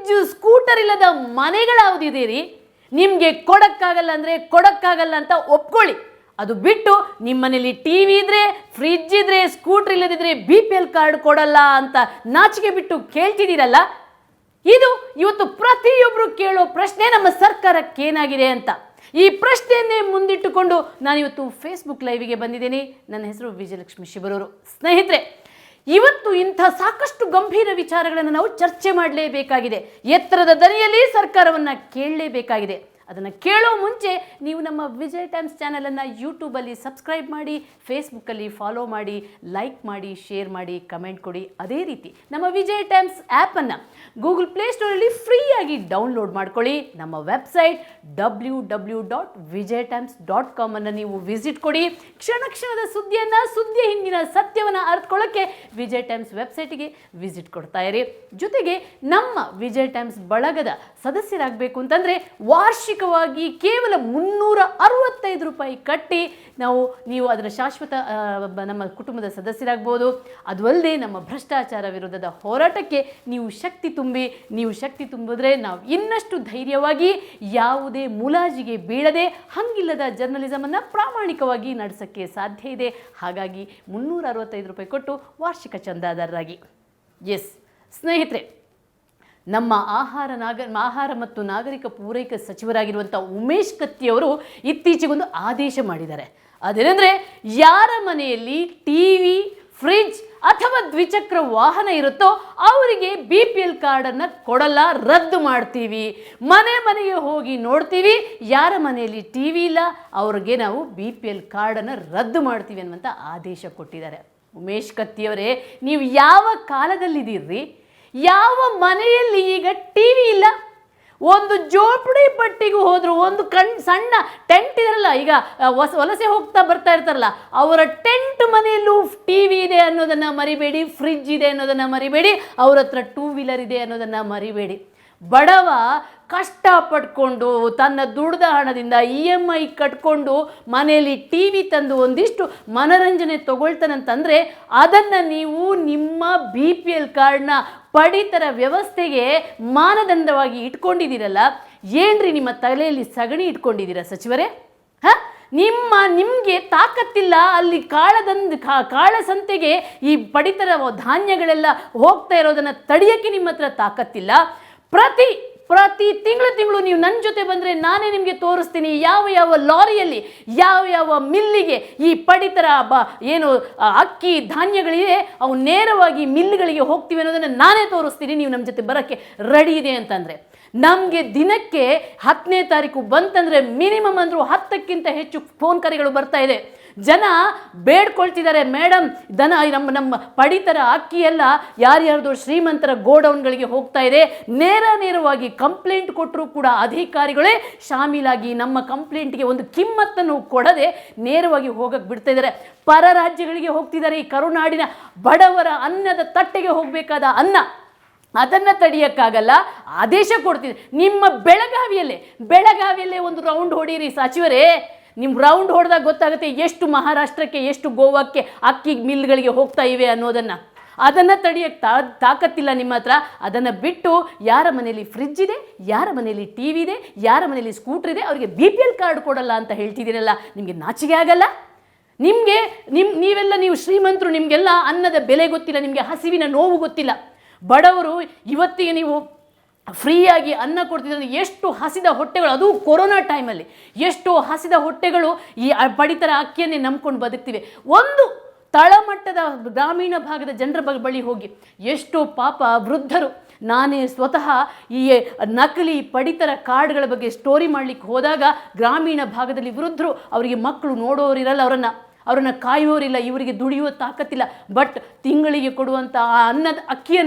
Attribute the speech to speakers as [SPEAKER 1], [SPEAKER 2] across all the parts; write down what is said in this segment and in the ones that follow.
[SPEAKER 1] Fridge scooter ಇಲ್ಲದ ಮನೆಗಳಾವುದಿದ್ದೀರಿ? ನಿಮಗೆ ಕೊಡಕ್ಕಾಗಲ್ಲ ಅಂದರೆ ಕೊಡಕ್ಕಾಗಲ್ಲ ಅಂತ ಒಪ್ಕೊಳ್ಳಿ. ಅದು ಬಿಟ್ಟು ನಿಮ್ಮ ಮನೇಲಿ ಟಿ ವಿ ಇದ್ರೆ, ಫ್ರಿಡ್ಜ್ ಇದ್ರೆ, ಸ್ಕೂಟರ್ ಇಲ್ಲದಿದ್ರೆ BPL ಕಾರ್ಡ್ ಕೊಡಲ್ಲ ಅಂತ ನಾಚಿಕೆ ಬಿಟ್ಟು ಕೇಳ್ತಿದ್ದೀರಲ್ಲ, ಇದು ಇವತ್ತು ಪ್ರತಿಯೊಬ್ಬರು ಕೇಳೋ ಪ್ರಶ್ನೆ ನಮ್ಮ ಸರ್ಕಾರಕ್ಕೇನಾಗಿದೆ ಅಂತ. ಈ ಪ್ರಶ್ನೆಯನ್ನೇ ಮುಂದಿಟ್ಟುಕೊಂಡು ನಾನಿವತ್ತು ಫೇಸ್ಬುಕ್ ಲೈವಿಗೆ ಬಂದಿದ್ದೀನಿ. ನನ್ನ ಹೆಸರು ವಿಜಯಲಕ್ಷ್ಮಿ ಶಿಬರೂರು. ಸ್ನೇಹಿತರೆ, ಇವತ್ತು ಇಂಥ ಸಾಕಷ್ಟು ಗಂಭೀರ ವಿಚಾರಗಳನ್ನು ನಾವು ಚರ್ಚೆ ಮಾಡಲೇಬೇಕಾಗಿದೆ. ಎತ್ತರದ ದನಿಯಲ್ಲಿ ಸರ್ಕಾರವನ್ನು ಕೇಳಲೇಬೇಕಾಗಿದೆ. ಅದನ್ನು ಕೇಳೋ ಮುಂಚೆ ನೀವು ನಮ್ಮ ವಿಜಯ್ ಟೈಮ್ಸ್ ಚಾನಲನ್ನು ಯೂಟ್ಯೂಬಲ್ಲಿ ಸಬ್ಸ್ಕ್ರೈಬ್ ಮಾಡಿ, ಫೇಸ್ಬುಕ್ಕಲ್ಲಿ ಫಾಲೋ ಮಾಡಿ, ಲೈಕ್ ಮಾಡಿ, ಶೇರ್ ಮಾಡಿ, ಕಮೆಂಟ್ ಕೊಡಿ. ಅದೇ ರೀತಿ ನಮ್ಮ ವಿಜಯ್ ಟೈಮ್ಸ್ ಆ್ಯಪನ್ನು ಗೂಗಲ್ ಪ್ಲೇಸ್ಟೋರಲ್ಲಿ ಫ್ರೀಯಾಗಿ ಡೌನ್ಲೋಡ್ ಮಾಡ್ಕೊಳ್ಳಿ. ನಮ್ಮ ವೆಬ್ಸೈಟ್ www.vijaytimes.com ಅನ್ನು ನೀವು ವಿಸಿಟ್ ಕೊಡಿ. ಕ್ಷಣ ಕ್ಷಣದ ಸುದ್ದಿಯನ್ನು, ಸುದ್ದಿಯ ಹಿಂದಿನ ಸತ್ಯವನ್ನು ಅರ್ಥಕೊಳ್ಳೋಕ್ಕೆ ವಿಜಯ್ ಟೈಮ್ಸ್ ವೆಬ್ಸೈಟಿಗೆ ವಿಸಿಟ್ ಕೊಡ್ತಾ ಇರಿ. ಜೊತೆಗೆ ನಮ್ಮ ವಿಜಯ್ ಟೈಮ್ಸ್ ಬಳಗದ ಸದಸ್ಯರಾಗಬೇಕು ಅಂತಂದರೆ ವಾರ್ಷಿಕವಾಗಿ ಕೇವಲ 365 ರೂಪಾಯಿ ಕಟ್ಟಿ ನೀವು ಅದರ ಶಾಶ್ವತ ನಮ್ಮ ಕುಟುಂಬದ ಸದಸ್ಯರಾಗ್ಬೋದು. ಅದು ಅಲ್ಲದೆ ನಮ್ಮ ಭ್ರಷ್ಟಾಚಾರ ವಿರುದ್ಧದ ಹೋರಾಟಕ್ಕೆ ನೀವು ಶಕ್ತಿ ತುಂಬಿದ್ರೆ ನಾವು ಇನ್ನಷ್ಟು ಧೈರ್ಯವಾಗಿ ಯಾವುದೇ ಮುಲಾಜಿಗೆ ಬೀಳದೆ ಹಂಗಿಲ್ಲದ ಜರ್ನಲಿಸಮನ್ನು ಪ್ರಾಮಾಣಿಕವಾಗಿ ನಡೆಸೋಕ್ಕೆ ಸಾಧ್ಯ ಇದೆ. ಹಾಗಾಗಿ 365 ರೂಪಾಯಿ ಕೊಟ್ಟು ವಾರ್ಷಿಕ ಚಂದಾದಾರರಾಗಿ. ಎಸ್ ಸ್ನೇಹಿತರೆ, ನಮ್ಮ ಆಹಾರ ಮತ್ತು ನಾಗರಿಕ ಪೂರೈಕೆ ಸಚಿವರಾಗಿರುವಂಥ ಉಮೇಶ್ ಕತ್ತಿಯವರು ಇತ್ತೀಚೆಗೊಂದು ಆದೇಶ ಮಾಡಿದ್ದಾರೆ. ಅದೇನೆಂದರೆ, ಯಾರ ಮನೆಯಲ್ಲಿ TV, ಫ್ರಿಡ್ಜ್ ಅಥವಾ ದ್ವಿಚಕ್ರ ವಾಹನ ಇರುತ್ತೋ ಅವರಿಗೆ BPL ಕಾರ್ಡನ್ನು ಕೊಡಲ್ಲ, ರದ್ದು ಮಾಡ್ತೀವಿ. ಮನೆಗೆ ಹೋಗಿ ನೋಡ್ತೀವಿ, ಯಾರ ಮನೆಯಲ್ಲಿ TV ಇಲ್ಲ ಅವ್ರಿಗೆ ನಾವು BPL ಕಾರ್ಡನ್ನು ರದ್ದು ಮಾಡ್ತೀವಿ ಅನ್ನುವಂಥ ಆದೇಶ ಕೊಟ್ಟಿದ್ದಾರೆ. ಉಮೇಶ್ ಕತ್ತಿಯವರೇ, ನೀವು ಯಾವ ಕಾಲದಲ್ಲಿದ್ದೀರಿ? ಯಾವ ಮನೆಯಲ್ಲಿ ಈಗ TV ಇಲ್ಲ? ಒಂದು ಜೋಪಡಿ ಪಟ್ಟಿಗೂ ಹೋದ್ರು, ಒಂದು ಸಣ್ಣ ಟೆಂಟ್ ಇರಲ್ಲ. ಈಗ ವಲಸೆ ಹೋಗ್ತಾ ಬರ್ತಾ ಇರ್ತಾರಲ್ಲ, ಅವರ ಟೆಂಟ್ ಮನೆಯಲ್ಲೂ TV ಇದೆ ಅನ್ನೋದನ್ನು ಮರಿಬೇಡಿ, ಫ್ರಿಡ್ಜ್ ಇದೆ ಅನ್ನೋದನ್ನು ಮರಿಬೇಡಿ, ಅವ್ರ ಹತ್ರ 2 ವೀಲರ್ ಇದೆ ಅನ್ನೋದನ್ನು ಮರಿಬೇಡಿ. ಬಡವ ಕಷ್ಟಪಟ್ಕೊಂಡು ತನ್ನ ದುಡ್ದ ಹಣದಿಂದ EMI ಕಟ್ಕೊಂಡು ಮನೆಯಲ್ಲಿ TV ತಂದು ಒಂದಿಷ್ಟು ಮನೋರಂಜನೆ ತಗೊಳ್ತಾನಂತಂದರೆ ಅದನ್ನು ನೀವು ನಿಮ್ಮ BPL ಕಾರ್ಡ್ನ ಪಡಿತರ ವ್ಯವಸ್ಥೆಗೆ ಮಾನದಂಡವಾಗಿ ಇಟ್ಕೊಂಡಿದ್ದೀರಲ್ಲ. ಏನ್ರಿ ನಿಮ್ಮ ತಲೆಯಲ್ಲಿ ಸಗಣಿ ಇಟ್ಕೊಂಡಿದ್ದೀರಾ ಸಚಿವರೇ? ನಿಮಗೆ ತಾಕತ್ತಿಲ್ಲ. ಅಲ್ಲಿ ಕಾಳಸಂತೆಗೆ ಈ ಪಡಿತರ ಧಾನ್ಯಗಳೆಲ್ಲ ಹೋಗ್ತಾ ಇರೋದನ್ನು ತಡೆಯೋಕ್ಕೆ ನಿಮ್ಮ ಹತ್ರ ತಾಕತ್ತಿಲ್ಲ. ಪ್ರತಿ ತಿಂಗಳು ನೀವು ನನ್ನ ಜೊತೆ ಬಂದರೆ ನಾನೇ ನಿಮಗೆ ತೋರಿಸ್ತೀನಿ ಯಾವ ಲಾರಿಯಲ್ಲಿ ಯಾವ ಮಿಲ್ಲಿಗೆ ಈ ಪಡಿತರ ಏನು ಅಕ್ಕಿ ಧಾನ್ಯಗಳಿದೆ ಅವು ನೇರವಾಗಿ ಮಿಲ್ಗಳಿಗೆ ಹೋಗ್ತೀವಿ ಅನ್ನೋದನ್ನು ನಾನೇ ತೋರಿಸ್ತೀನಿ. ನೀವು ನಮ್ಮ ಜೊತೆ ಬರೋಕ್ಕೆ ರೆಡಿ ಇದೆ ಅಂತಂದರೆ ನಮಗೆ ದಿನಕ್ಕೆ 10ನೇ ತಾರೀಕು ಬಂತಂದರೆ ಮಿನಿಮಮ್ ಅಂದರೂ 10ಕ್ಕಿಂತ ಹೆಚ್ಚು ಫೋನ್ ಕರೆಗಳು ಬರ್ತಾ ಇದೆ. ಜನ ಬೇಡ್ಕೊಳ್ತಿದ್ದಾರೆ, ಮೇಡಮ್ ನಮ್ಮ ಪಡಿತರ ಅಕ್ಕಿ ಎಲ್ಲ ಯಾರ್ಯಾರ್ದು ಶ್ರೀಮಂತರ ಗೋಡೌನ್ಗಳಿಗೆ ಹೋಗ್ತಾ ಇದೆ. ನೇರವಾಗಿ ಕಂಪ್ಲೇಂಟ್ ಕೊಟ್ಟರೂ ಕೂಡ ಅಧಿಕಾರಿಗಳೇ ಶಾಮೀಲಾಗಿ ನಮ್ಮ ಕಂಪ್ಲೇಂಟ್ಗೆ ಒಂದು ಕಿಮ್ಮತ್ತನ್ನು ಕೊಡದೆ ನೇರವಾಗಿ ಹೋಗಕ್ಕೆ ಬಿಡ್ತಾ ಇದ್ದಾರೆ. ಪರ ರಾಜ್ಯಗಳಿಗೆ ಹೋಗ್ತಿದ್ದಾರೆ. ಈ ಕರುನಾಡಿನ ಬಡವರ ಅನ್ನದ ತಟ್ಟೆಗೆ ಹೋಗಬೇಕಾದ ಅನ್ನ ಅದನ್ನು ತಡೆಯೋಕ್ಕಾಗಲ್ಲ, ಆದೇಶ ಕೊಡ್ತಿದೆ. ನಿಮ್ಮ ಬೆಳಗಾವಿಯಲ್ಲೇ ಒಂದು ರೌಂಡ್ ಹೊಡೀರಿ ಸಚಿವರೇ. ನಿಮ್ಮ ರೌಂಡ್ ಹೊಡೆದಾಗ ಗೊತ್ತಾಗುತ್ತೆ ಎಷ್ಟು ಮಹಾರಾಷ್ಟ್ರಕ್ಕೆ, ಎಷ್ಟು ಗೋವಾಕ್ಕೆ ಅಕ್ಕಿ ಮಿಲ್ಗಳಿಗೆ ಹೋಗ್ತಾ ಇವೆ ಅನ್ನೋದನ್ನು. ಅದನ್ನು ತಡೆಯೋಕ್ಕೆ ತಾಕತ್ತಿಲ್ಲ ನಿಮ್ಮ ಹತ್ರ. ಅದನ್ನು ಬಿಟ್ಟು ಯಾರ ಮನೆಯಲ್ಲಿ ಫ್ರಿಡ್ಜ್ ಇದೆ, ಯಾರ ಮನೆಯಲ್ಲಿ TV ಇದೆ, ಯಾರ ಮನೆಯಲ್ಲಿ ಸ್ಕೂಟ್ರ್ ಇದೆ ಅವರಿಗೆ BPL ಕಾರ್ಡ್ ಕೊಡಲ್ಲ ಅಂತ ಹೇಳ್ತಿದ್ದೀರಲ್ಲ, ನಿಮಗೆ ನಾಚಿಕೆ ಆಗಲ್ಲ? ನೀವು ಶ್ರೀಮಂತರು, ನಿಮಗೆಲ್ಲ ಅನ್ನದ ಬೆಲೆ ಗೊತ್ತಿಲ್ಲ, ನಿಮಗೆ ಹಸಿವಿನ ನೋವು ಗೊತ್ತಿಲ್ಲ. ಬಡವರು ಇವತ್ತಿಗೆ ನೀವು ಫ್ರೀಯಾಗಿ ಅನ್ನ ಕೊಡ್ತಿದ್ರೆ ಎಷ್ಟು ಹಸಿದ ಹೊಟ್ಟೆಗಳು, ಅದು ಕೊರೋನಾ ಟೈಮಲ್ಲಿ ಎಷ್ಟು ಹಸಿದ ಹೊಟ್ಟೆಗಳು ಈ ಪಡಿತರ ಅಕ್ಕಿಯನ್ನೇ ನಂಬ್ಕೊಂಡು ಬದುಕ್ತಿವೆ. ಒಂದು ತಳಮಟ್ಟದ ಗ್ರಾಮೀಣ ಭಾಗದ ಜನರ ಬಳಿ ಹೋಗಿ ಎಷ್ಟೋ ಪಾಪ ವೃದ್ಧರು, ನಾನೇ ಸ್ವತಃ ಈ ನಕಲಿ ಪಡಿತರ ಕಾರ್ಡ್ಗಳ ಬಗ್ಗೆ ಸ್ಟೋರಿ ಮಾಡಲಿಕ್ಕೆ ಹೋದಾಗ ಗ್ರಾಮೀಣ ಭಾಗದಲ್ಲಿ ವೃದ್ಧರು, ಅವರಿಗೆ ಮಕ್ಕಳು ನೋಡೋರಿರಲ್ಲ, ಅವರನ್ನು ಕಾಯೋರಿಲ್ಲ, ಇವರಿಗೆ ದುಡಿಯುವ ತಾಕತ್ತಿಲ್ಲ. ಬಟ್ ತಿಂಗಳಿಗೆ ಕೊಡುವಂಥ ಆ ಅನ್ನದ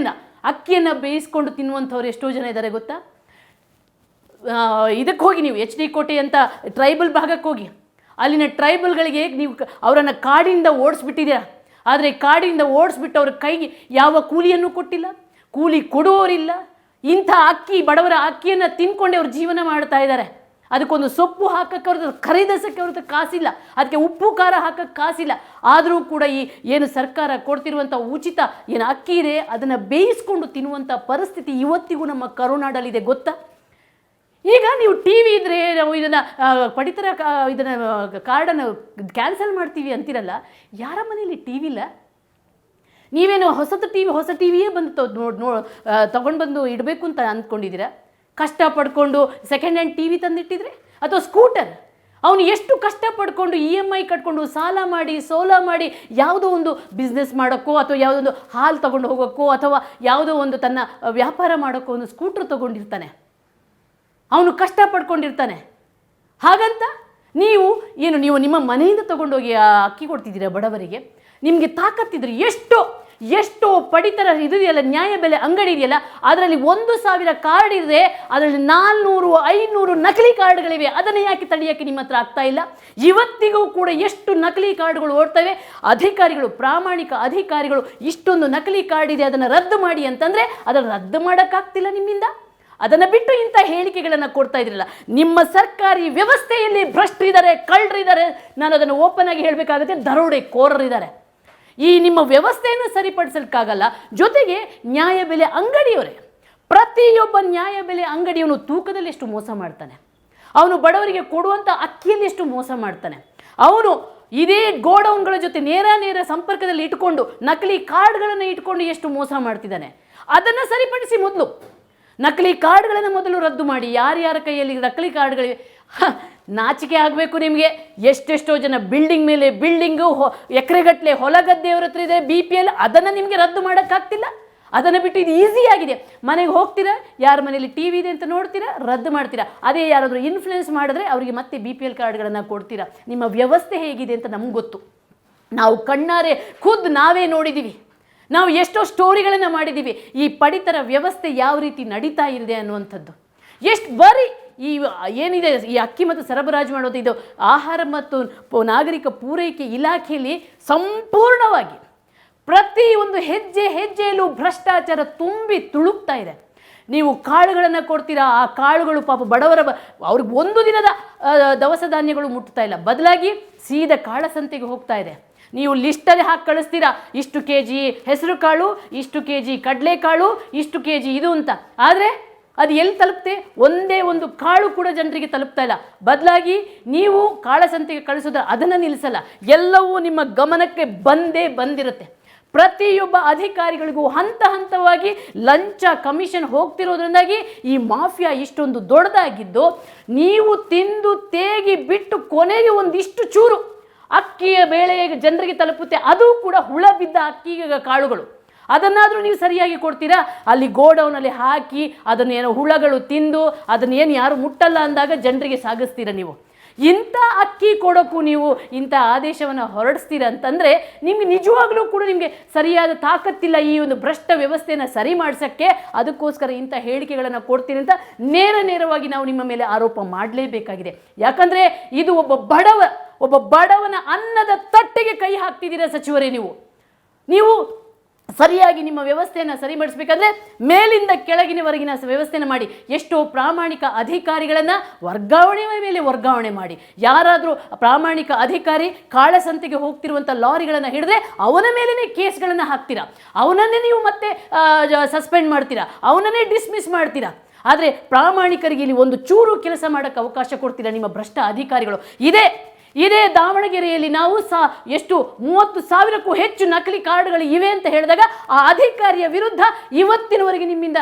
[SPEAKER 1] ಅಕ್ಕಿಯನ್ನು ಬೇಯಿಸ್ಕೊಂಡು ತಿನ್ನುವಂಥವ್ರು ಎಷ್ಟೋ ಜನ ಇದ್ದಾರೆ ಗೊತ್ತಾ? ಇದಕ್ಕೆ ಹೋಗಿ ನೀವು HD ಕೋಟೆ ಅಂತ ಟ್ರೈಬಲ್ ಭಾಗಕ್ಕೆ ಹೋಗಿ, ಅಲ್ಲಿನ ಟ್ರೈಬಲ್ಗಳಿಗೆ ನೀವು ಅವರನ್ನು ಕಾಡಿಂದ ಓಡಿಸ್ಬಿಟ್ಟಿದ್ದೀರಾ. ಆದರೆ ಕಾಡಿಂದ ಓಡಿಸ್ಬಿಟ್ಟು ಅವ್ರ ಕೈಗೆ ಯಾವ ಕೂಲಿಯನ್ನು ಕೊಟ್ಟಿಲ್ಲ, ಕೂಲಿ ಕೊಡುವವರಿಲ್ಲ. ಇಂಥ ಬಡವರ ಅಕ್ಕಿಯನ್ನು ತಿನ್ಕೊಂಡೆ ಅವ್ರು ಜೀವನ ಮಾಡ್ತಾ ಇದ್ದಾರೆ. ಅದಕ್ಕೊಂದು ಸೊಪ್ಪು ಹಾಕಕ್ಕೆ ಅವ್ರದ್ದು ಖರೀದಿಸೋಕ್ಕೆ ಅವ್ರದ್ದು ಕಾಸಿಲ್ಲ, ಅದಕ್ಕೆ ಉಪ್ಪು ಖಾರ ಹಾಕಕ್ಕೆ ಕಾಸಿಲ್ಲ. ಆದರೂ ಕೂಡ ಈ ಏನು ಸರ್ಕಾರ ಕೊಡ್ತಿರುವಂಥ ಉಚಿತ ಏನು ಅಕ್ಕಿ ಇದೆ ಅದನ್ನು ಬೇಯಿಸ್ಕೊಂಡು ತಿನ್ನುವಂಥ ಪರಿಸ್ಥಿತಿ ಇವತ್ತಿಗೂ ನಮ್ಮ ಕರುನಾಡಲ್ಲಿದೆ ಗೊತ್ತಾ? ಈಗ ನೀವು ಟಿ ವಿ ಇದ್ದರೆ ನಾವು ಇದನ್ನು ಪಡಿತರ ಇದನ್ನು ಕಾರ್ಡನ್ನು ಕ್ಯಾನ್ಸಲ್ ಮಾಡ್ತೀವಿ ಅಂತೀರಲ್ಲ, ಯಾರ ಮನೇಲಿ ಟಿ ವಿ ಇಲ್ಲ? ನೀವೇನು ಹೊಸ ಟಿ ವಿಯೇ ಬಂದು ತೊಗೊಂಡು ಬಂದು ಇಡಬೇಕು ಅಂತ ಅಂದ್ಕೊಂಡಿದ್ದೀರಾ? ಕಷ್ಟ ಪಡ್ಕೊಂಡು ಸೆಕೆಂಡ್ ಹ್ಯಾಂಡ್ ಟಿ ವಿ ತಂದಿಟ್ಟಿದ್ರೆ, ಅಥವಾ ಸ್ಕೂಟರ್ ಅವನು ಎಷ್ಟು ಕಷ್ಟ ಪಡ್ಕೊಂಡು EMI ಕಟ್ಕೊಂಡು ಸಾಲ ಮಾಡಿ ಸೋಲ ಮಾಡಿ ಯಾವುದೋ ಒಂದು ಬಿಸ್ನೆಸ್ ಮಾಡೋಕ್ಕೋ ಅಥವಾ ಯಾವುದೋ ಒಂದು ಹಾಲು ತೊಗೊಂಡು ಹೋಗೋಕ್ಕೋ ಅಥವಾ ಯಾವುದೋ ಒಂದು ತನ್ನ ವ್ಯಾಪಾರ ಮಾಡೋಕ್ಕೋ ಒಂದು ಸ್ಕೂಟ್ರ್ ತೊಗೊಂಡಿರ್ತಾನೆ, ಅವನು ಕಷ್ಟ ಪಡ್ಕೊಂಡಿರ್ತಾನೆ. ಹಾಗಂತ ನೀವು ನಿಮ್ಮ ಮನೆಯಿಂದ ತೊಗೊಂಡೋಗಿ ಅಕ್ಕಿ ಕೊಡ್ತಿದ್ದೀರಾ ಬಡವರಿಗೆ? ನಿಮಗೆ ತಾಕತ್ತಿದ್ರೆ ಎಷ್ಟೋ ಪಡಿತರ ಇದೆಯಲ್ಲ, ನ್ಯಾಯ ಬೆಲೆ ಅಂಗಡಿ ಇದೆಯಲ್ಲ, ಅದರಲ್ಲಿ 1,000 ಕಾರ್ಡ್ ಇದೆ, ಅದರಲ್ಲಿ 400-500 ನಕಲಿ ಕಾರ್ಡ್ಗಳಿವೆ. ಅದನ್ನು ಯಾಕೆ ತಡೆಯೋಕ್ಕೆ ನಿಮ್ಮ ಹತ್ರ ಆಗ್ತಾ ಇಲ್ಲ? ಇವತ್ತಿಗೂ ಕೂಡ ಎಷ್ಟು ನಕಲಿ ಕಾರ್ಡ್ಗಳು ಓಡ್ತವೆ. ಅಧಿಕಾರಿಗಳು, ಪ್ರಾಮಾಣಿಕ ಅಧಿಕಾರಿಗಳು, ಇಷ್ಟೊಂದು ನಕಲಿ ಕಾರ್ಡ್ ಇದೆ ಅದನ್ನು ರದ್ದು ಮಾಡಿ ಅಂತಂದರೆ ಅದನ್ನು ರದ್ದು ಮಾಡೋಕ್ಕಾಗ್ತಿಲ್ಲ ನಿಮ್ಮಿಂದ. ಅದನ್ನು ಬಿಟ್ಟು ಇಂಥ ಹೇಳಿಕೆಗಳನ್ನು ಕೊಡ್ತಾ ಇದ್ರಲ್ಲ. ನಿಮ್ಮ ಸರ್ಕಾರಿ ವ್ಯವಸ್ಥೆಯಲ್ಲಿ ಭ್ರಷ್ಟರಿದ್ದಾರೆ, ಕಳ್ಳರಿದ್ದಾರೆ, ನಾನು ಅದನ್ನು ಓಪನ್ ಆಗಿ ಹೇಳಬೇಕಾಗುತ್ತೆ, ದರೋಡೆಕೋರರಿದ್ದಾರೆ. ಈ ನಿಮ್ಮ ವ್ಯವಸ್ಥೆಯನ್ನು ಸರಿಪಡಿಸಲಿಕ್ಕಾಗಲ್ಲ. ಜೊತೆಗೆ ನ್ಯಾಯಬೆಲೆ ಅಂಗಡಿಯವರೇ, ಪ್ರತಿಯೊಬ್ಬ ನ್ಯಾಯಬೆಲೆ ಅಂಗಡಿಯವನು ತೂಕದಲ್ಲಿ ಎಷ್ಟು ಮೋಸ ಮಾಡ್ತಾನೆ, ಅವನು ಬಡವರಿಗೆ ಕೊಡುವಂಥ ಅಕ್ಕಿಯಲ್ಲಿ ಎಷ್ಟು ಮೋಸ ಮಾಡ್ತಾನೆ, ಅವನು ಇದೇ ಗೋಡೌನ್ಗಳ ಜೊತೆ ನೇರ ಸಂಪರ್ಕದಲ್ಲಿ ಇಟ್ಕೊಂಡು ನಕಲಿ ಕಾರ್ಡ್ಗಳನ್ನು ಇಟ್ಕೊಂಡು ಎಷ್ಟು ಮೋಸ ಮಾಡ್ತಿದ್ದಾನೆ. ಅದನ್ನು ಸರಿಪಡಿಸಿ ಮೊದಲು. ನಕಲಿ ಕಾರ್ಡ್ಗಳನ್ನು ಮೊದಲು ರದ್ದು ಮಾಡಿ. ಯಾರ್ಯಾರ ಕೈಯಲ್ಲಿ ನಕಲಿ ಕಾರ್ಡ್ಗಳಿವೆ, ನಾಚಿಕೆ ಆಗಬೇಕು ನಿಮಗೆ. ಎಷ್ಟೆಷ್ಟೋ ಜನ ಬಿಲ್ಡಿಂಗ್ ಮೇಲೆ ಬಿಲ್ಡಿಂಗು, ಎಕರೆಗಟ್ಟಲೆ ಹೊಲಗದ್ದೆಯವ್ರ ಹತ್ರ ಇದೆ BPL, ಅದನ್ನು ನಿಮಗೆ ರದ್ದು ಮಾಡೋಕ್ಕಾಗ್ತಿಲ್ಲ. ಅದನ್ನು ಬಿಟ್ಟು ಇದು ಈಸಿ ಆಗಿದೆ. ಮನೆಗೆ ಹೋಗ್ತೀರಾ, ಯಾರ ಮನೇಲಿ ಟಿ ವಿ ಇದೆ ಅಂತ ನೋಡ್ತೀರಾ, ರದ್ದು ಮಾಡ್ತೀರಾ. ಅದೇ ಯಾರಾದರೂ ಇನ್ಫ್ಲುಯೆನ್ಸ್ ಮಾಡಿದ್ರೆ ಅವರಿಗೆ ಮತ್ತೆ BPL ಕಾರ್ಡ್ಗಳನ್ನು ಕೊಡ್ತೀರಾ. ನಿಮ್ಮ ವ್ಯವಸ್ಥೆ ಹೇಗಿದೆ ಅಂತ ನಮ್ಗೆ ಗೊತ್ತು. ನಾವು ಕಣ್ಣಾರೆ ನಾವೇ ನೋಡಿದ್ದೀವಿ. ನಾವು ಎಷ್ಟೋ ಸ್ಟೋರಿಗಳನ್ನು ಮಾಡಿದ್ದೀವಿ. ಈ ಪಡಿತರ ವ್ಯವಸ್ಥೆ ಯಾವ ರೀತಿ ನಡೀತಾ ಇದೆ ಅನ್ನುವಂಥದ್ದು. ಎಷ್ಟು ಬರೀ ಈ ಏನಿದೆ ಈ ಅಕ್ಕಿ ಮತ್ತು ಸರಬರಾಜು ಮಾಡೋದು, ಇದು ಆಹಾರ ಮತ್ತು ನಾಗರಿಕ ಪೂರೈಕೆ ಇಲಾಖೆಯಲ್ಲಿ ಸಂಪೂರ್ಣವಾಗಿ ಪ್ರತಿಯೊಂದು ಹೆಜ್ಜೆಯಲ್ಲೂ ಭ್ರಷ್ಟಾಚಾರ ತುಂಬಿ ತುಳುಕ್ತಾ ಇದೆ. ನೀವು ಕಾಳುಗಳನ್ನು ಕೊಡ್ತೀರಾ, ಆ ಕಾಳುಗಳು ಪಾಪ ಬಡವರ ಅವ್ರಿಗೆ ಒಂದು ದಿನದ ದವಸ ಧಾನ್ಯಗಳು ಮುಟ್ತಾ ಇಲ್ಲ, ಬದಲಾಗಿ ಸೀದಾ ಕಾಳಸಂತೆಗೆ ಹೋಗ್ತಾ ಇದೆ. ನೀವು ಲಿಸ್ಟಲ್ಲಿ ಹಾಕಿ ಕಳಿಸ್ತೀರಾ, ಇಷ್ಟು kg ಹೆಸರು ಕಾಳು, ಇಷ್ಟು kg ಕಡಲೆಕಾಳು, ಇಷ್ಟು kg ಇದು ಅಂತ. ಆದರೆ ಅದು ಎಲ್ಲಿ ತಲುಪ್ತೆ? ಒಂದೇ ಒಂದು ಕಾಳು ಕೂಡ ಜನರಿಗೆ ತಲುಪ್ತಾ ಇಲ್ಲ. ಬದಲಾಗಿ ನೀವು ಕಾಳಸಂತೆಗೆ ಕಳಿಸೋದ್ರ ಅದನ್ನು ನಿಲ್ಲಿಸಲ್ಲ, ಎಲ್ಲವೂ ನಿಮ್ಮ ಗಮನಕ್ಕೆ ಬಂದಿರುತ್ತೆ. ಪ್ರತಿಯೊಬ್ಬ ಅಧಿಕಾರಿಗಳಿಗೂ ಹಂತವಾಗಿ ಲಂಚ ಕಮಿಷನ್ ಹೋಗ್ತಿರೋದ್ರಿಂದಾಗಿ ಈ ಮಾಫಿಯಾ ಇಷ್ಟೊಂದು ದೊಡ್ಡದಾಗಿದ್ದು, ನೀವು ತಿಂದು ತೇಗಿ ಬಿಟ್ಟು ಕೊನೆಗೆ ಒಂದಿಷ್ಟು ಚೂರು ಅಕ್ಕಿಯ ಬೇಳೆ ಜನರಿಗೆ ತಲುಪುತ್ತೆ, ಅದು ಕೂಡ ಹುಳ ಬಿದ್ದ ಅಕ್ಕಿ ಕಾಳುಗಳು. ಅದನ್ನಾದರೂ ನೀವು ಸರಿಯಾಗಿ ಕೊಡ್ತೀರಾ? ಅಲ್ಲಿ ಗೋಡೌನಲ್ಲಿ ಹಾಕಿ ಅದನ್ನೇನೋ ಹುಳಗಳು ತಿಂದು ಅದನ್ನೇನು ಯಾರು ಮುಟ್ಟಲ್ಲ ಅಂದಾಗ ಜನರಿಗೆ ಸಾಗಿಸ್ತೀರ ನೀವು. ಇಂಥ ಅಕ್ಕಿ ಕೊಡೋಕ್ಕೂ ನೀವು ಇಂಥ ಆದೇಶವನ್ನು ಹೊರಡಿಸ್ತೀರ ಅಂತಂದರೆ ನಿಮಗೆ ನಿಜವಾಗ್ಲೂ ಕೂಡ ನಿಮಗೆ ಸರಿಯಾದ ತಾಕತ್ತಿಲ್ಲ ಈ ಒಂದು ಭ್ರಷ್ಟ ವ್ಯವಸ್ಥೆಯನ್ನು ಸರಿ ಮಾಡಿಸೋಕ್ಕೆ. ಅದಕ್ಕೋಸ್ಕರ ಇಂಥ ಹೇಳಿಕೆಗಳನ್ನು ಕೊಡ್ತೀನಿ ಅಂತ ನೇರವಾಗಿ ನಾವು ನಿಮ್ಮ ಮೇಲೆ ಆರೋಪ ಮಾಡಲೇಬೇಕಾಗಿದೆ. ಯಾಕಂದರೆ ಇದು ಒಬ್ಬ ಬಡವನ ಅನ್ನದ ತಟ್ಟೆಗೆ ಕೈ ಹಾಕ್ತಿದ್ದೀರಾ ಸಚಿವರೇ. ನೀವು ಸರಿಯಾಗಿ ನಿಮ್ಮ ವ್ಯವಸ್ಥೆಯನ್ನು ಸರಿಪಡಿಸಬೇಕಾದ್ರೆ ಮೇಲಿಂದ ಕೆಳಗಿನವರೆಗಿನ ವ್ಯವಸ್ಥೆಯನ್ನು ಮಾಡಿ. ಎಷ್ಟೋ ಪ್ರಾಮಾಣಿಕ ಅಧಿಕಾರಿಗಳನ್ನು ವರ್ಗಾವಣೆ ಮಾಡಿ. ಯಾರಾದರೂ ಪ್ರಾಮಾಣಿಕ ಅಧಿಕಾರಿ ಕಾಳಸಂತೆಗೆ ಹೋಗ್ತಿರುವಂಥ ಲಾರಿಗಳನ್ನು ಹಿಡಿದ್ರೆ ಅವನ ಮೇಲೇ ಕೇಸ್ಗಳನ್ನು ಹಾಕ್ತೀರಾ, ಅವನನ್ನೇ ನೀವು ಮತ್ತೆ ಸಸ್ಪೆಂಡ್ ಮಾಡ್ತೀರಾ, ಅವನನ್ನೇ ಡಿಸ್ಮಿಸ್ ಮಾಡ್ತೀರಾ. ಆದರೆ ಪ್ರಾಮಾಣಿಕರಿಗೆ ಇಲ್ಲಿ ಒಂದು ಚೂರು ಕೆಲಸ ಮಾಡೋಕ್ಕೆ ಅವಕಾಶ ಕೊಡ್ತೀರಾ ನಿಮ್ಮ ಭ್ರಷ್ಟ ಅಧಿಕಾರಿಗಳು. ಇದೇ ದಾವಣಗೆರೆಯಲ್ಲಿ ನಾವು ಎಷ್ಟು 30,000ಕ್ಕೂ ಹೆಚ್ಚು ನಕಲಿ ಕಾರ್ಡ್ಗಳು ಇವೆ ಅಂತ ಹೇಳಿದಾಗ ಆ ಅಧಿಕಾರಿಯ ವಿರುದ್ಧ ಇವತ್ತಿನವರೆಗೆ ನಿಮ್ಮಿಂದ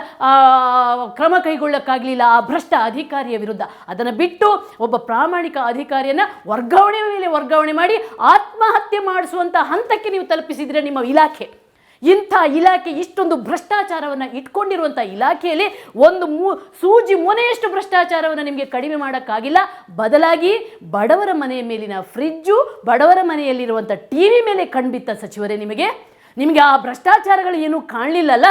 [SPEAKER 1] ಕ್ರಮ ಕೈಗೊಳ್ಳಕ್ಕಾಗಲಿಲ್ಲ, ಆ ಭ್ರಷ್ಟ ಅಧಿಕಾರಿಯ ವಿರುದ್ಧ. ಅದನ್ನು ಬಿಟ್ಟು ಒಬ್ಬ ಪ್ರಾಮಾಣಿಕ ಅಧಿಕಾರಿಯನ್ನು ವರ್ಗಾವಣೆ ಮಾಡಿ ಆತ್ಮಹತ್ಯೆ ಮಾಡಿಸುವಂಥ ಹಂತಕ್ಕೆ ನೀವು ತಲುಪಿಸಿದ್ರೆ ನಿಮ್ಮ ಇಲಾಖೆ. ಇಂಥ ಇಲಾಖೆ ಇಷ್ಟೊಂದು ಭ್ರಷ್ಟಾಚಾರವನ್ನು ಇಟ್ಕೊಂಡಿರುವಂಥ ಇಲಾಖೆಯಲ್ಲಿ ಒಂದು ಸೂಜಿ ಮೊನೆಯಷ್ಟು ಭ್ರಷ್ಟಾಚಾರವನ್ನು ನಿಮಗೆ ಕಡಿಮೆ ಮಾಡೋಕ್ಕಾಗಿಲ್ಲ. ಬದಲಾಗಿ ಬಡವರ ಮನೆಯ ಮೇಲಿನ ಫ್ರಿಜ್ಜು, ಬಡವರ ಮನೆಯಲ್ಲಿರುವಂಥ TV ಮೇಲೆ ಕಣ್ಬಿತ್ತ ಸಚಿವರೇ. ನಿಮಗೆ ಆ ಭ್ರಷ್ಟಾಚಾರಗಳು ಏನೂ ಕಾಣಲಿಲ್ಲಲ್ಲ?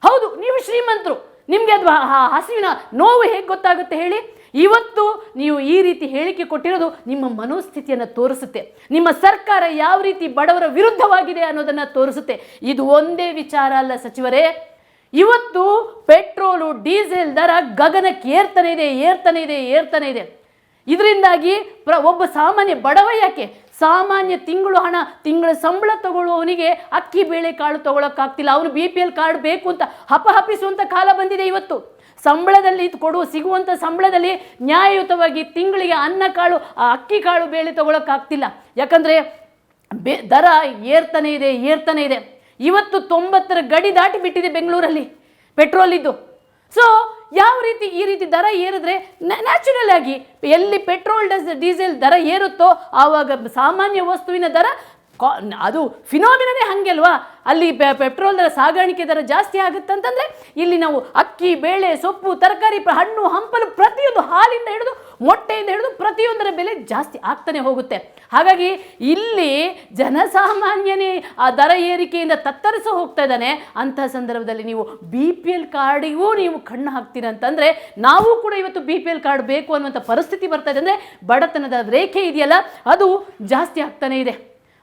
[SPEAKER 1] ಹೌದು, ನೀವು ಶ್ರೀಮಂತರು, ನಿಮಗೆ ಅದು ಹಸಿವಿನ ನೋವು ಹೇಗೆ ಗೊತ್ತಾಗುತ್ತೆ ಹೇಳಿ? ಇವತ್ತು ನೀವು ಈ ರೀತಿ ಹೇಳಿಕೆ ಕೊಟ್ಟಿರೋದು ನಿಮ್ಮ ಮನೋಸ್ಥಿತಿಯನ್ನು ತೋರಿಸುತ್ತೆ. ನಿಮ್ಮ ಸರ್ಕಾರ ಯಾವ ರೀತಿ ಬಡವರ ವಿರುದ್ಧವಾಗಿದೆ ಅನ್ನೋದನ್ನು ತೋರಿಸುತ್ತೆ. ಇದು ಒಂದೇ ವಿಚಾರ ಅಲ್ಲ ಸಚಿವರೇ. ಇವತ್ತು ಪೆಟ್ರೋಲು ಡೀಸೆಲ್ ದರ ಗಗನಕ್ಕೆ ಏರ್ತಾನೆ ಇದೆ. ಇದರಿಂದಾಗಿ ಒಬ್ಬ ಸಾಮಾನ್ಯ ಬಡವ ಯಾಕೆ ಸಾಮಾನ್ಯ ತಿಂಗಳ ಸಂಬಳ ತಗೊಳ್ಳುವವನಿಗೆ ಅಕ್ಕಿ ಬೇಳೆ ಕಾಳು ತಗೊಳಕ್ಕಾಗ್ತಿಲ್ಲ. ಅವನು BPL ಕಾರ್ಡ್ ಬೇಕು ಅಂತ ಹಪಹಪಿಸುವಂಥ ಕಾಲ ಬಂದಿದೆ. ಇವತ್ತು ಸಂಬಳದಲ್ಲಿ ಸಿಗುವಂಥ ಸಂಬಳದಲ್ಲಿ ನ್ಯಾಯಯುತವಾಗಿ ತಿಂಗಳಿಗೆ ಅನ್ನ ಕಾಳು ಅಕ್ಕಿ ಕಾಳು ಬೇಳೆ ತಗೊಳಕ್ಕಾಗ್ತಿಲ್ಲ. ಯಾಕಂದರೆ ದರ ಏರ್ತಾನೆ ಇದೆ. ಇವತ್ತು 90ರ ಗಡಿ ದಾಟಿ ಬಿಟ್ಟಿದೆ ಬೆಂಗಳೂರಲ್ಲಿ ಪೆಟ್ರೋಲಿದ್ದು. ಸೊ ಯಾವ ರೀತಿ ಈ ರೀತಿ ದರ ಏರಿದ್ರೆ ನ್ಯಾಚುರಲ್ ಆಗಿ ಎಲ್ಲಿ ಪೆಟ್ರೋಲ್ ಡೀಸೆಲ್ ದರ ಏರುತ್ತೋ ಆವಾಗ ಸಾಮಾನ್ಯ ವಸ್ತುವಿನ ದರ ಅದು ಫಿನಾಮಿನೇ ಹಾಗೆ ಅಲ್ವಾ. ಅಲ್ಲಿ ಪೆಟ್ರೋಲ್ ದರ ಸಾಗಾಣಿಕೆ ದರ ಜಾಸ್ತಿ ಆಗುತ್ತಂತಂದರೆ ಇಲ್ಲಿ ನಾವು ಅಕ್ಕಿ ಬೇಳೆ ಸೊಪ್ಪು ತರಕಾರಿ ಹಣ್ಣು ಹಂಪಲು ಪ್ರತಿಯೊಂದು ಹಾಲಿಂದ ಹಿಡಿದು ಮೊಟ್ಟೆಯಿಂದ ಹಿಡಿದು ಪ್ರತಿಯೊಂದರ ಬೆಲೆ ಜಾಸ್ತಿ ಆಗ್ತಾನೆ ಹೋಗುತ್ತೆ. ಹಾಗಾಗಿ ಇಲ್ಲಿ ಜನಸಾಮಾನ್ಯನೇ ಆ ದರ ಏರಿಕೆಯಿಂದ ತತ್ತರಿಸ ಹೋಗ್ತಾ ಇದ್ದಾನೆ. ಅಂಥ ಸಂದರ್ಭದಲ್ಲಿ ನೀವು BPL ಕಾರ್ಡಿಗೂ ನೀವು ಕಣ್ಣು ಹಾಕ್ತೀರ ಅಂತಂದರೆ ನಾವು ಕೂಡ ಇವತ್ತು BPL ಕಾರ್ಡ್ ಬೇಕು ಅನ್ನುವಂಥ ಪರಿಸ್ಥಿತಿ ಬರ್ತಾ ಇದೆ. ಅಂದರೆ ಬಡತನದ ರೇಖೆ ಇದೆಯಲ್ಲ ಅದು ಜಾಸ್ತಿ ಆಗ್ತಾನೆ ಇದೆ.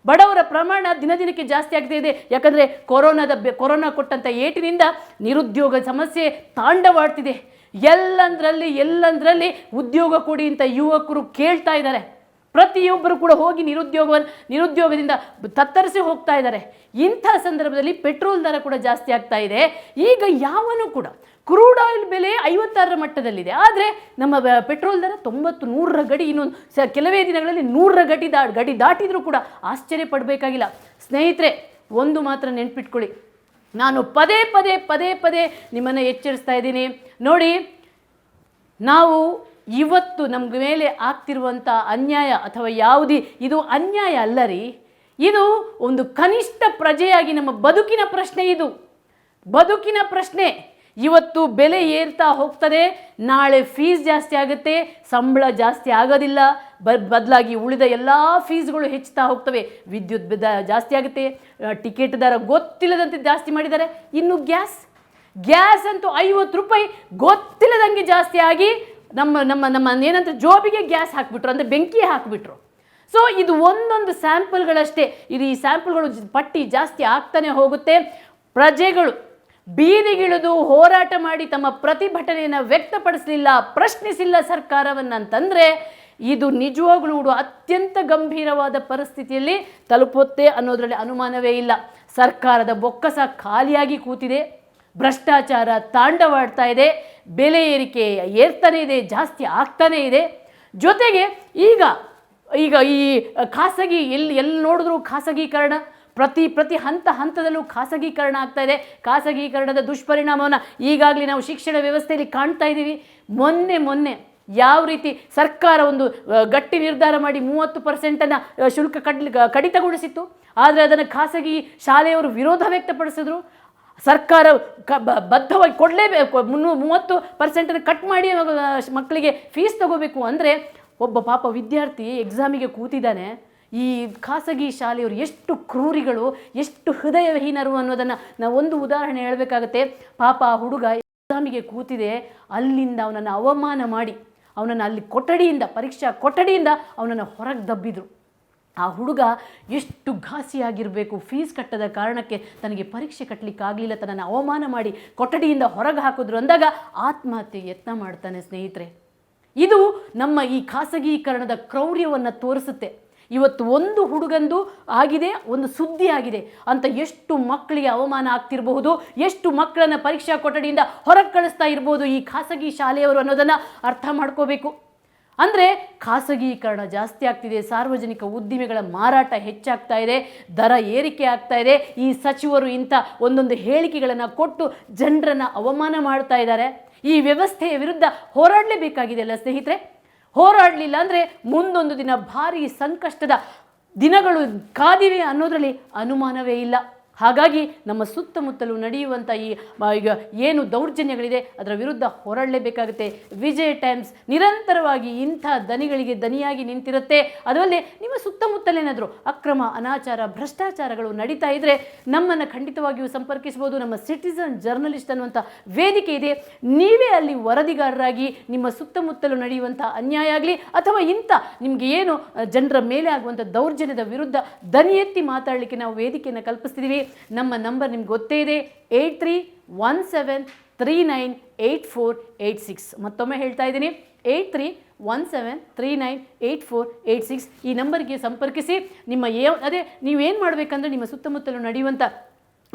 [SPEAKER 1] ಬಡವರ ಪ್ರಮಾಣ ದಿನದಿನಕ್ಕೆ ಜಾಸ್ತಿ ಆಗ್ತಾ ಇದೆ. ಯಾಕಂದರೆ ಕೊರೋನಾ ಕೊಟ್ಟಂಥ ಏಟಿನಿಂದ ನಿರುದ್ಯೋಗ ಸಮಸ್ಯೆ ತಾಂಡವಾಡ್ತಿದೆ. ಎಲ್ಲಂದ್ರಲ್ಲಿ ಉದ್ಯೋಗ ಕೊಡಿ ಅಂತ ಯುವಕರು ಕೇಳ್ತಾ ಇದ್ದಾರೆ. ಪ್ರತಿಯೊಬ್ಬರು ಕೂಡ ಹೋಗಿ ನಿರುದ್ಯೋಗದಿಂದ ತತ್ತರಿಸಿ ಹೋಗ್ತಾ ಇದ್ದಾರೆ. ಇಂಥ ಸಂದರ್ಭದಲ್ಲಿ ಪೆಟ್ರೋಲ್ ದರ ಕೂಡ ಜಾಸ್ತಿ ಆಗ್ತಾ ಇದೆ. ಈಗ ಯಾವನು ಕೂಡ ಕ್ರೂಡ್ ಆಯಿಲ್ ಬೆಲೆ 56ರ ಮಟ್ಟದಲ್ಲಿದೆ. ಆದರೆ ನಮ್ಮ ಪೆಟ್ರೋಲ್ ದರ 90-100ರ ಗಡಿ ಇನ್ನೊಂದು ಕೆಲವೇ ದಿನಗಳಲ್ಲಿ 100ರ ಗಡಿ ದಾಟಿದರೂ ಕೂಡ ಆಶ್ಚರ್ಯ ಪಡಬೇಕಾಗಿಲ್ಲ. ಸ್ನೇಹಿತರೆ, ಒಂದು ಮಾತ್ರ ನೆನ್ಪಿಟ್ಕೊಳ್ಳಿ, ನಾನು ಪದೇ ಪದೇ ನಿಮ್ಮನ್ನು ಎಚ್ಚರಿಸ್ತಾ ಇದ್ದೀನಿ. ನೋಡಿ, ನಾವು ಇವತ್ತು ನಮ್ಮ ಮೇಲೆ ಆಗ್ತಿರುವಂಥ ಅನ್ಯಾಯ ಅಥವಾ ಇದು ಅನ್ಯಾಯ ಅಲ್ಲ ರೀ, ಇದು ಒಂದು ಕನಿಷ್ಠ ಪ್ರಜೆಯಾಗಿ ನಮ್ಮ ಬದುಕಿನ ಪ್ರಶ್ನೆ. ಇದು ಬದುಕಿನ ಪ್ರಶ್ನೆ. ಇವತ್ತು ಬೆಲೆ ಏರ್ತಾ ಹೋಗ್ತದೆ, ನಾಳೆ ಫೀಸ್ ಜಾಸ್ತಿ ಆಗುತ್ತೆ, ಸಂಬಳ ಜಾಸ್ತಿ ಆಗೋದಿಲ್ಲ, ಬದಲಾಗಿ ಉಳಿದ ಎಲ್ಲ ಫೀಸ್ಗಳು ಹೆಚ್ಚುತ್ತಾ ಹೋಗ್ತವೆ. ವಿದ್ಯುತ್ ಜಾಸ್ತಿ ಆಗುತ್ತೆ, ಟಿಕೆಟ್ ದರ ಗೊತ್ತಿಲ್ಲದಂತೆ ಜಾಸ್ತಿ ಮಾಡಿದ್ದಾರೆ. ಇನ್ನು ಗ್ಯಾಸ್ ಅಂತೂ 50 ರೂಪಾಯಿ ಗೊತ್ತಿಲ್ಲದಂಗೆ ಜಾಸ್ತಿ ಆಗಿ ನಮ್ಮ ಏನಂತ ಜೋಬಿಗೆ ಗ್ಯಾಸ್ ಹಾಕಿಬಿಟ್ರು, ಅಂದರೆ ಬೆಂಕಿ ಹಾಕಿಬಿಟ್ರು. ಸೊ ಇದು ಒಂದೊಂದು ಸ್ಯಾಂಪಲ್ಗಳಷ್ಟೇ. ಈ ಸ್ಯಾಂಪಲ್ಗಳು ಪಟ್ಟಿ ಜಾಸ್ತಿ ಆಗ್ತಾನೆ ಹೋಗುತ್ತೆ. ಪ್ರಜೆಗಳು ಬೀದಿಗಿಳಿದು ಹೋರಾಟ ಮಾಡಿ ತಮ್ಮ ಪ್ರತಿಭಟನೆಯನ್ನು ವ್ಯಕ್ತಪಡಿಸಲಿಲ್ಲ, ಪ್ರಶ್ನಿಸಿಲ್ಲ ಸರ್ಕಾರವನ್ನಂತಂದರೆ ಇದು ನಿಜವಾಗ್ಲೂ ಅತ್ಯಂತ ಗಂಭೀರವಾದ ಪರಿಸ್ಥಿತಿಯಲ್ಲಿ ತಲುಪುತ್ತೆ ಅನ್ನೋದರಲ್ಲಿ ಅನುಮಾನವೇ ಇಲ್ಲ. ಸರ್ಕಾರದ ಬೊಕ್ಕಸ ಖಾಲಿಯಾಗಿ ಕೂತಿದೆ, ಭ್ರಷ್ಟಾಚಾರ ತಾಂಡವಾಡ್ತಾ ಇದೆ, ಬೆಲೆ ಏರಿಕೆ ಏರ್ತಾನೆ ಇದೆ, ಜಾಸ್ತಿ ಆಗ್ತಾನೆ ಇದೆ. ಜೊತೆಗೆ ಈಗ ಈ ಖಾಸಗಿ ಎಲ್ಲಿ ನೋಡಿದ್ರೂ ಖಾಸಗೀಕರಣ, ಪ್ರತಿ ಹಂತದಲ್ಲೂ ಖಾಸಗೀಕರಣ ಆಗ್ತಾ ಇದೆ. ಖಾಸಗೀಕರಣದ ದುಷ್ಪರಿಣಾಮವನ್ನು ಈಗಾಗಲೇ ನಾವು ಶಿಕ್ಷಣ ವ್ಯವಸ್ಥೆಯಲ್ಲಿ ಕಾಣ್ತಾ ಇದ್ದೀವಿ. ಮೊನ್ನೆ ಯಾವ ರೀತಿ ಸರ್ಕಾರ ಒಂದು ಗಟ್ಟಿ ನಿರ್ಧಾರ ಮಾಡಿ 30%ಅನ್ನು ಶುಲ್ಕ ಕಡಿತಗೊಳಿಸಿತ್ತು. ಆದರೆ ಅದನ್ನು ಖಾಸಗಿ ಶಾಲೆಯವರು ವಿರೋಧ ವ್ಯಕ್ತಪಡಿಸಿದ್ರು. ಸರ್ಕಾರ ಬದ್ಧವಾಗಿ ಕೊಡಲೇಬೇಕು, 30% ಕಟ್ ಮಾಡಿ ಮಕ್ಕಳಿಗೆ ಫೀಸ್ ತಗೋಬೇಕು. ಅಂದರೆ ಒಬ್ಬ ಪಾಪ ವಿದ್ಯಾರ್ಥಿ ಎಕ್ಸಾಮಿಗೆ ಕೂತಿದ್ದಾನೆ. ಈ ಖಾಸಗಿ ಶಾಲೆಯವರು ಎಷ್ಟು ಕ್ರೂರಿಗಳು, ಎಷ್ಟು ಹೃದಯಹೀನರು ಅನ್ನೋದನ್ನು ನಾವು ಒಂದು ಉದಾಹರಣೆ ಹೇಳಬೇಕಾಗತ್ತೆ. ಪಾಪ ಆ ಹುಡುಗ ಎಕ್ಸಾಮಿಗೆ ಕೂತಿದೆ, ಅಲ್ಲಿಂದ ಅವನನ್ನು ಅವಮಾನ ಮಾಡಿ ಅವನನ್ನು ಅಲ್ಲಿ ಪರೀಕ್ಷಾ ಕೊಠಡಿಯಿಂದ ಅವನನ್ನು ಹೊರಗೆ ದಬ್ಬಿದ್ರು. ಆ ಹುಡುಗ ಎಷ್ಟು ಘಾಸಿಯಾಗಿರಬೇಕು. ಫೀಸ್ ಕಟ್ಟದ ಕಾರಣಕ್ಕೆ ತನಗೆ ಪರೀಕ್ಷೆ ಕಟ್ಟಲಿಕ್ಕಾಗಲಿಲ್ಲ, ತನ್ನನ್ನು ಅವಮಾನ ಮಾಡಿ ಕೊಠಡಿಯಿಂದ ಹೊರಗೆ ಹಾಕಿದ್ರು ಅಂದಾಗ ಆತ್ಮಹತ್ಯೆ ಯತ್ನ ಮಾಡ್ತಾನೆ. ಸ್ನೇಹಿತರೆ, ಇದು ನಮ್ಮ ಈ ಖಾಸಗೀಕರಣದ ಕ್ರೌರ್ಯವನ್ನು ತೋರಿಸುತ್ತೆ. ಇವತ್ತು ಒಂದು ಹುಡುಗಂದು ಆಗಿದೆ, ಒಂದು ಸುದ್ದಿ ಆಗಿದೆ ಅಂತ ಎಷ್ಟು ಮಕ್ಕಳಿಗೆ ಅವಮಾನ ಆಗ್ತಿರಬಹುದು, ಎಷ್ಟು ಮಕ್ಕಳನ್ನು ಪರೀಕ್ಷಾ ಕೊಠಡಿಯಿಂದ ಹೊರಗೆ ಕಳಿಸ್ತಾ ಇರ್ಬೋದು ಈ ಖಾಸಗಿ ಶಾಲೆಯವರು ಅನ್ನೋದನ್ನು ಅರ್ಥ ಮಾಡ್ಕೋಬೇಕು. ಅಂದರೆ ಖಾಸಗೀಕರಣ ಜಾಸ್ತಿ ಆಗ್ತಿದೆ, ಸಾರ್ವಜನಿಕ ಉದ್ದಿಮೆಗಳ ಮಾರಾಟ ಹೆಚ್ಚಾಗ್ತಾ ಇದೆ, ದರ ಏರಿಕೆ ಆಗ್ತಾ ಇದೆ. ಈ ಸಚಿವರು ಇಂಥ ಒಂದೊಂದು ಹೇಳಿಕೆಗಳನ್ನು ಕೊಟ್ಟು ಜನರನ್ನು ಅವಮಾನ ಮಾಡ್ತಾ ಇದ್ದಾರೆ. ಈ ವ್ಯವಸ್ಥೆಯ ವಿರುದ್ಧ ಹೋರಾಡಲೇಬೇಕಾಗಿದೆ ಅಲ್ಲ ಸ್ನೇಹಿತರೆ. ಹೋರಾಡಲಿಲ್ಲ ಅಂದರೆ ಮುಂದೊಂದು ದಿನ ಭಾರಿ ಸಂಕಷ್ಟದ ದಿನಗಳು ಕಾದಿವೆ ಅನ್ನೋದರಲ್ಲಿ ಅನುಮಾನವೇ ಇಲ್ಲ. ಹಾಗಾಗಿ ನಮ್ಮ ಸುತ್ತಮುತ್ತಲೂ ನಡೆಯುವಂಥ ಈಗ ಏನು ದೌರ್ಜನ್ಯಗಳಿದೆ ಅದರ ವಿರುದ್ಧ ಹೋರಾಡಲೇಬೇಕಾಗುತ್ತೆ. ವಿಜಯ್ ಟೈಮ್ಸ್ ನಿರಂತರವಾಗಿ ಇಂಥ ದನಿಗಳಿಗೆ ದನಿಯಾಗಿ ನಿಂತಿರುತ್ತೆ. ಅದಲ್ಲದೆ ನಿಮ್ಮ ಸುತ್ತಮುತ್ತಲೇನಾದರೂ ಅಕ್ರಮ, ಅನಾಚಾರ, ಭ್ರಷ್ಟಾಚಾರಗಳು ನಡೀತಾ ಇದ್ದರೆ ನಮ್ಮನ್ನು ಖಂಡಿತವಾಗಿಯೂ ಸಂಪರ್ಕಿಸ್ಬೋದು. ನಮ್ಮ ಸಿಟಿಸನ್ ಜರ್ನಲಿಸ್ಟ್ ಅನ್ನುವಂಥ ವೇದಿಕೆ ಇದೆ. ನೀವೇ ಅಲ್ಲಿ ವರದಿಗಾರರಾಗಿ ನಿಮ್ಮ ಸುತ್ತಮುತ್ತಲೂ ನಡೆಯುವಂಥ ಅನ್ಯಾಯ ಆಗಲಿ ಅಥವಾ ಇಂಥ ನಿಮಗೆ ಏನು ಜನರ ಮೇಲೆ ಆಗುವಂಥ ದೌರ್ಜನ್ಯದ ವಿರುದ್ಧ ದನಿ ಎತ್ತಿ ಮಾತಾಡಲಿಕ್ಕೆ ನಾವು ವೇದಿಕೆಯನ್ನು ಕಲ್ಪಿಸ್ತಿದ್ದೀವಿ. ನಮ್ಮ ನಂಬರ್ ನಿಮ್ಗೆ ಗೊತ್ತೇ ಇದೆ, 8317 8317398486. ಮತ್ತೊಮ್ಮೆ ಹೇಳ್ತಾ ಇದ್ದೀನಿ, 8317398486 ಈ ನಂಬರ್ಗೆ ಸಂಪರ್ಕಿಸಿ. ನಿಮ್ಮ ನೀವೇನು ಮಾಡಬೇಕಂದ್ರೆ ನಿಮ್ಮ ಸುತ್ತಮುತ್ತಲು ನಡೆಯುವಂಥ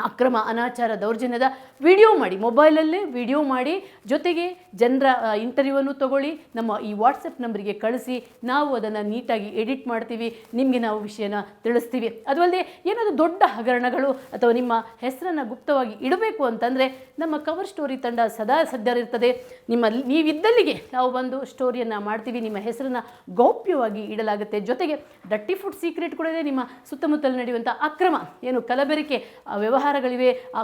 [SPEAKER 1] ಅಕ್ರಮ, ಅನಾಚಾರ, ದೌರ್ಜನ್ಯದ ವಿಡಿಯೋ ಮಾಡಿ, ಮೊಬೈಲಲ್ಲೇ ವಿಡಿಯೋ ಮಾಡಿ, ಜೊತೆಗೆ ಜನರ ಇಂಟರ್ವ್ಯೂವನ್ನು ತಗೊಳ್ಳಿ, ನಮ್ಮ ಈ ವಾಟ್ಸಪ್ ನಂಬರಿಗೆ ಕಳಿಸಿ. ನಾವು ಅದನ್ನು ನೀಟಾಗಿ ಎಡಿಟ್ ಮಾಡ್ತೀವಿ, ನಿಮಗೆ ನಾವು ವಿಷಯನ ತಿಳಿಸ್ತೀವಿ. ಅದು ಅಲ್ಲದೆ ಏನಾದರೂ ದೊಡ್ಡ ಹಗರಣಗಳು ಅಥವಾ ನಿಮ್ಮ ಹೆಸರನ್ನು ಗುಪ್ತವಾಗಿ ಇಡಬೇಕು ಅಂತಂದರೆ ನಮ್ಮ ಕವರ್ ಸ್ಟೋರಿ ತಂಡ ಸದಾ ಸಜ್ಜರಿರ್ತದೆ. ನೀವಿದ್ದಲ್ಲಿಗೆ ನಾವು ಬಂದು ಸ್ಟೋರಿಯನ್ನು ಮಾಡ್ತೀವಿ, ನಿಮ್ಮ ಹೆಸರನ್ನು ಗೌಪ್ಯವಾಗಿ ಇಡಲಾಗುತ್ತೆ. ಜೊತೆಗೆ ಡಟ್ಟಿ ಫುಡ್ ಸೀಕ್ರೆಟ್ ಕೂಡ ಇದೆ. ನಿಮ್ಮ ಸುತ್ತಮುತ್ತಲು ನಡೆಯುವಂಥ ಅಕ್ರಮ ಏನು ಕಲಬೆರಕೆ ವ್ಯವಹಾರಗಳಿವೆ, ಆ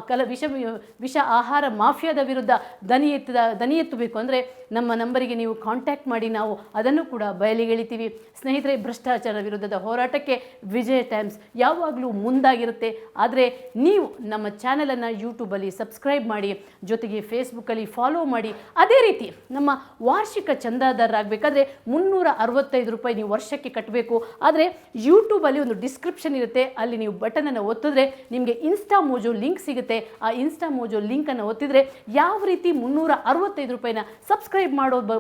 [SPEAKER 1] ವಿಷ ಆಹಾರ ಮಾಫಿಯಾದ ವಿರುದ್ಧ ದನಿ ಎತ್ತಬೇಕು ಅಂದರೆ ನಮ್ಮ ನಂಬರಿಗೆ ನೀವು ಕಾಂಟ್ಯಾಕ್ಟ್ ಮಾಡಿ, ನಾವು ಅದನ್ನು ಕೂಡ ಬಯಲಿಗೆಳಿತೀವಿ. ಸ್ನೇಹಿತರೆ, ಭ್ರಷ್ಟಾಚಾರ ವಿರುದ್ಧದ ಹೋರಾಟಕ್ಕೆ ವಿಜಯ ಟೈಮ್ಸ್ ಯಾವಾಗಲೂ ಮುಂದಾಗಿರುತ್ತೆ. ಆದರೆ ನೀವು ನಮ್ಮ ಚಾನಲನ್ನು ಯೂಟ್ಯೂಬಲ್ಲಿ ಸಬ್ಸ್ಕ್ರೈಬ್ ಮಾಡಿ, ಜೊತೆಗೆ ಫೇಸ್ಬುಕ್ಕಲ್ಲಿ ಫಾಲೋ ಮಾಡಿ. ಅದೇ ರೀತಿ ನಮ್ಮ ವಾರ್ಷಿಕ ಚಂದಾದಾರರಾಗಬೇಕಾದ್ರೆ ₹365 ನೀವು ವರ್ಷಕ್ಕೆ ಕಟ್ಟಬೇಕು. ಆದರೆ ಯೂಟ್ಯೂಬಲ್ಲಿ ಒಂದು ಡಿಸ್ಕ್ರಿಪ್ಷನ್ ಇರುತ್ತೆ, ಅಲ್ಲಿ ನೀವು ಬಟನನ್ನು ಒತ್ತಿದ್ರೆ ನಿಮಗೆ ಇನ್ಸ್ಟಾ ಮೋಜೋ ಲಿಂಕ್ ಸಿಗುತ್ತೆ. ಆ ಇನ್ಸ್ಟಾ ಮೋಜೋ ಲಿಂಕನ್ನು ಒತ್ತಿದ್ರೆ ಯಾವ ರೀತಿ ₹365 ಸಬ್ಸ್ಕ್ರೈಬ್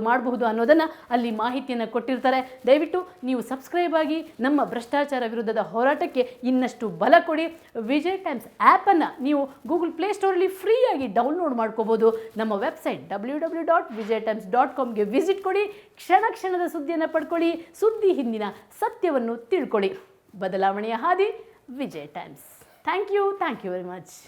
[SPEAKER 1] ಮಾಡಬಹುದು ಅನ್ನೋದನ್ನು ಅಲ್ಲಿ ಮಾಹಿತಿಯನ್ನು ಕೊಟ್ಟಿರ್ತಾರೆ. ದಯವಿಟ್ಟು ನೀವು ಸಬ್ಸ್ಕ್ರೈಬ್ ಆಗಿ ನಮ್ಮ ಭ್ರಷ್ಟಾಚಾರ ವಿರುದ್ಧದ ಹೋರಾಟಕ್ಕೆ ಇನ್ನಷ್ಟು ಬಲ ಕೊಡಿ. ವಿಜಯ್ ಟೈಮ್ಸ್ ಆ್ಯಪನ್ನು ನೀವು ಗೂಗಲ್ ಪ್ಲೇಸ್ಟೋರಲ್ಲಿ ಫ್ರೀಯಾಗಿ ಡೌನ್ಲೋಡ್ ಮಾಡ್ಕೋಬೋದು. ನಮ್ಮ ವೆಬ್ಸೈಟ್ www.vijaytimes.com ವಿಸಿಟ್ ಕೊಡಿ. ಕ್ಷಣ ಕ್ಷಣದ ಸುದ್ದಿಯನ್ನು ಪಡ್ಕೊಳ್ಳಿ, ಸುದ್ದಿ ಹಿಂದಿನ ಸತ್ಯವನ್ನು ತಿಳ್ಕೊಳ್ಳಿ. ಬದಲಾವಣೆಯ ಹಾದಿ Vijay Times. Thank you very much.